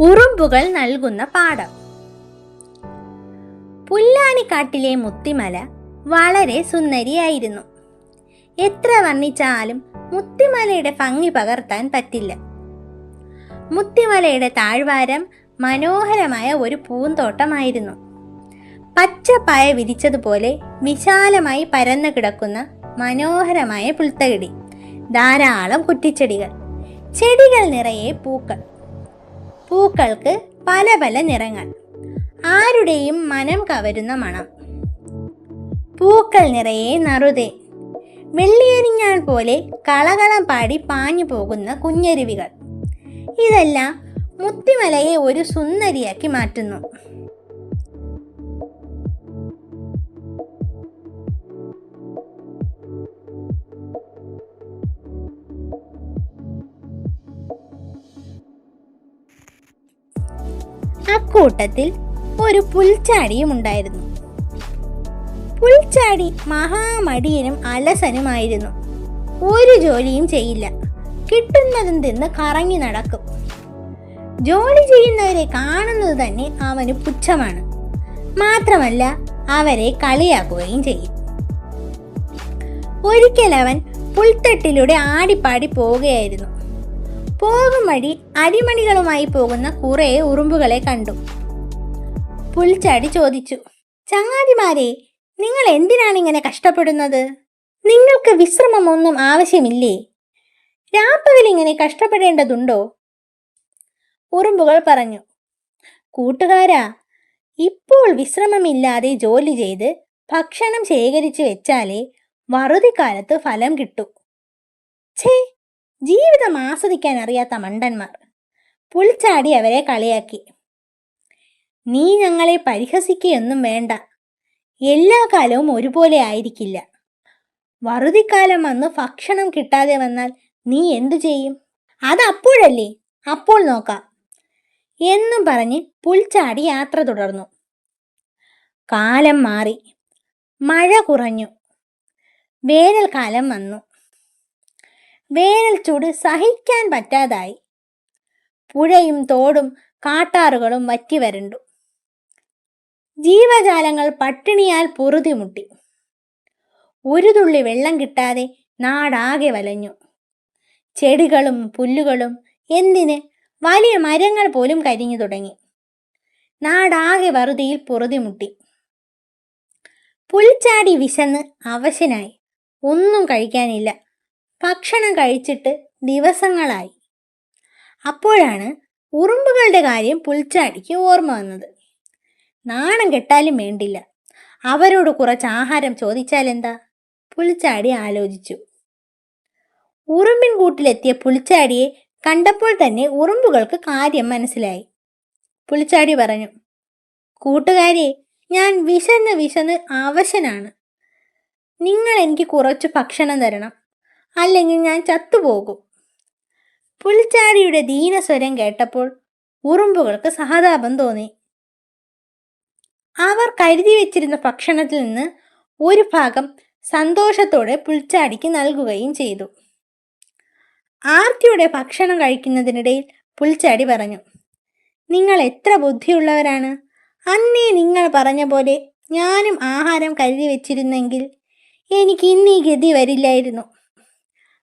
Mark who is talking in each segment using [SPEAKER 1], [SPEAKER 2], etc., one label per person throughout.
[SPEAKER 1] ഉറുമ്പുകൾ നൽകുന്ന പാഠം. പുല്ലാനിക്കാട്ടിലെ മുത്തിമല വളരെ സുന്ദരിയായിരുന്നു. എത്ര വർണ്ണിച്ചാലും മുത്തിമലയുടെ ഭംഗി പകർത്താൻ പറ്റില്ല. മുത്തിമലയുടെ താഴ്വാരം മനോഹരമായ ഒരു പൂന്തോട്ടമായിരുന്നു. പച്ചപ്പായ വിരിച്ചതുപോലെ വിശാലമായി പരന്നു കിടക്കുന്ന മനോഹരമായ പുൽത്തകിടി, ധാരാളം കുറ്റിച്ചെടികൾ, ചെടികൾ നിറയെ പൂക്കൾ, പൂക്കൾക്ക് പല പല നിറങ്ങൾ, ആരുടെയും മനം കവരുന്ന മണം. പൂക്കൾ നിറയെ നറുതേ, വെള്ളിയരിഞ്ഞാൽ പോലെ കളകളം പാടി പാഞ്ഞു പോകുന്ന കുഞ്ഞരുവികൾ. ഇതെല്ലാം മുത്തിമലയെ ഒരു സുന്ദരിയാക്കി മാറ്റുന്നു. അക്കൂട്ടത്തിൽ ഒരു പുൽച്ചാടിയും ഉണ്ടായിരുന്നു. പുൽച്ചാടി മഹാമടിയനും അലസനുമായിരുന്നു. ഒരു ജോലിയും ചെയ്യില്ല, കിട്ടുന്നതും തിന്ന് കറങ്ങി നടക്കും. ജോലി ചെയ്യുന്നവരെ കാണുന്നത് തന്നെ അവന് പുച്ഛമാണ്. മാത്രമല്ല അവരെ കളിയാക്കുകയും ചെയ്യും. ഒരിക്കൽ അവൻ പുൽത്തട്ടിലൂടെ ആടിപ്പാടി പോവുകയായിരുന്നു. പോകും വഴി അരിമണികളുമായി പോകുന്ന കുറെ ഉറുമ്പുകളെ കണ്ടു. പുൽച്ചാടി ചോദിച്ചു, ചങ്ങാതിമാരെ, നിങ്ങൾ എന്തിനാണ് ഇങ്ങനെ കഷ്ടപ്പെടുന്നത്? നിങ്ങൾക്ക് വിശ്രമമൊന്നും ആവശ്യമില്ലേ? രാപ്പകൽ ഇങ്ങനെ കഷ്ടപ്പെടേണ്ടതുണ്ടോ? ഉറുമ്പുകൾ പറഞ്ഞു, കൂട്ടുകാരാ, ഇപ്പോൾ വിശ്രമമില്ലാതെ ജോലി ചെയ്ത് ഭക്ഷണം ശേഖരിച്ചു വെച്ചാലേ വറുതിക്കാലത്ത് ഫലം കിട്ടൂ. ഛേ, ജീവിതം ആസ്വദിക്കാൻ അറിയാത്ത മണ്ടന്മാർ. പുൽച്ചാടി അവരെ കളിയാക്കി. നീ ഞങ്ങളെ പരിഹസിക്കുകയൊന്നും വേണ്ട. എല്ലാ കാലവും ഒരുപോലെ ആയിരിക്കില്ല. വറുതിക്കാലം വന്ന് ഭക്ഷണം കിട്ടാതെ വന്നാൽ നീ എന്തു ചെയ്യും? അതപ്പോഴല്ലേ, അപ്പോൾ നോക്കാം എന്നും പറഞ്ഞ് പുൽച്ചാടി യാത്ര തുടർന്നു. കാലം മാറി, മഴ കുറഞ്ഞു, വേനൽക്കാലം വന്നു. വേനൽ ചൂട് സഹിക്കാൻ പറ്റാതായി. പുഴയും തോടും കാട്ടാറുകളും വറ്റി വരണ്ടു. ജീവജാലങ്ങൾ പട്ടിണിയാൽ പൊറുതിമുട്ടി. ഒരു തുള്ളി വെള്ളം കിട്ടാതെ നാടാകെ വലഞ്ഞു. ചെടികളും പുല്ലുകളും, എന്തിന് വലിയ മരങ്ങൾ പോലും കരിഞ്ഞു തുടങ്ങി. നാടാകെ വറുതിയിൽ പൊറുതിമുട്ടി. പുൽച്ചാടി വിശന്ന് അവശനായി. ഒന്നും കഴിക്കാനില്ല. ഭക്ഷണം കഴിച്ചിട്ട് ദിവസങ്ങളായി. അപ്പോഴാണ് ഉറുമ്പുകളുടെ കാര്യം പുൽച്ചാടിക്ക് ഓർമ്മ വന്നത്. നാണം കെട്ടാലും വേണ്ടില്ല, അവരോട് കുറച്ച് ആഹാരം ചോദിച്ചാൽ എന്താ? പുൽച്ചാടി ആലോചിച്ചു. ഉറുമ്പിൻ കൂട്ടിലെത്തിയ പുൽച്ചാടിയെ കണ്ടപ്പോൾ തന്നെ ഉറുമ്പുകൾക്ക് കാര്യം മനസ്സിലായി. പുൽച്ചാടി പറഞ്ഞു, കൂട്ടുകാരെ, ഞാൻ വിശന്ന് അവശനാണ്. നിങ്ങൾ എനിക്ക് കുറച്ച് ഭക്ഷണം തരണം, അല്ലെങ്കിൽ ഞാൻ ചത്തുപോകും. പുൽച്ചാടിയുടെ ദീനസ്വരം കേട്ടപ്പോൾ ഉറുമ്പുകൾക്ക് സഹതാപം തോന്നി. അവർ കരുതി വെച്ചിരുന്ന ഭക്ഷണത്തിൽ നിന്ന് ഒരു ഭാഗം സന്തോഷത്തോടെ പുൽച്ചാടിക്ക് നൽകുകയും ചെയ്തു. ആർത്തിയുടെ ഭക്ഷണം കഴിക്കുന്നതിനിടയിൽ പുൽച്ചാടി പറഞ്ഞു, നിങ്ങൾ എത്ര ബുദ്ധിയുള്ളവരാണ്. അന്നേ നിങ്ങൾ പറഞ്ഞ പോലെ ഞാനും ആഹാരം കരുതി വെച്ചിരുന്നെങ്കിൽ എനിക്ക് ഇന്നീ ഗതി വരില്ലായിരുന്നു.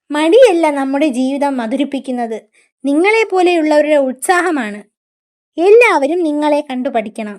[SPEAKER 1] മടിയല്ല നമ്മുടെ ജീവിതം മധുരിപ്പിക്കുന്നത്, നിങ്ങളെപ്പോലെയുള്ളവരുടെ ഉത്സാഹമാണ്. എല്ലാവരും നിങ്ങളെ കണ്ടു പഠിക്കണം.